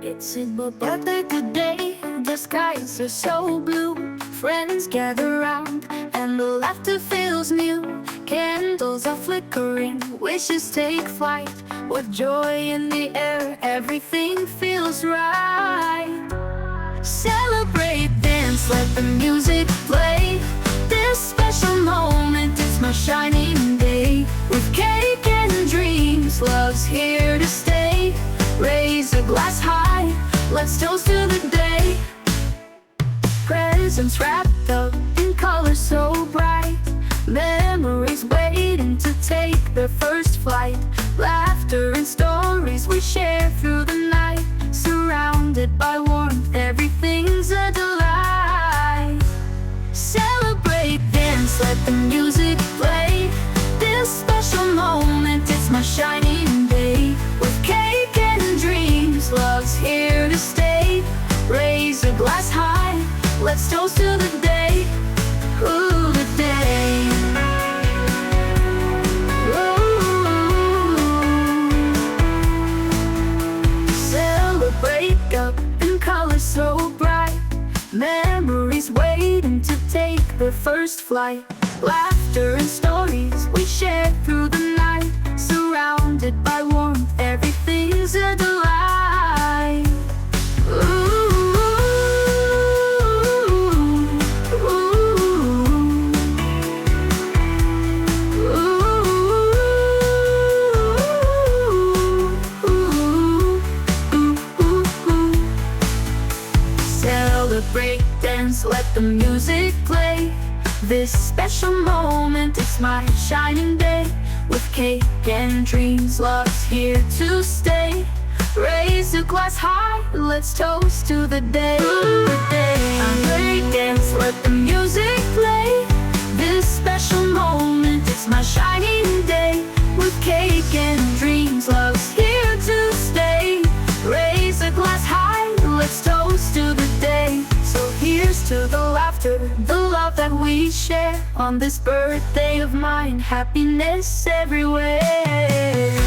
It's my birthday today, the skies are so blue. Friends gather round and the laughter feels new. Candles are flickering, wishes take flight. With joy in the air, everything feels right. Celebrate, dance, let the music play. This special moment, it's my shining day. With cake and dreams, love's here to stay. Raise a glass high, let's toast to the day. Presents wrapped up in colors so bright. Memories waiting to take their first flight. Laughter and stories we share through the night. Surrounded by warmth, everything's a delight. Celebrate, dance, let the music play. This special moment, it's my shining day. With cake and dreams, love's here to stay. Raise a glass high, let's toast to the day. Ooh, the day. Ooh. Celebrate up in colors so bright. Memories waiting to take their first flight. Laughter and stories we share through the night. Surrounded by warmth, everything's a delight. Ooh, ooh, ooh. Celebrate, dance, let the music play. This special moment, it's my shining day. With cake and dreams, love's here to stay. Raise a glass high, let's toast to the day. Celebrate, dance, let the music play. This special moment, it's my shining day. With cake and dreams, love's here to stay. Raise a glass high, let's toast to the day. So here's to the laughter, the love that we share on this birthday of mine. Happiness everywhere.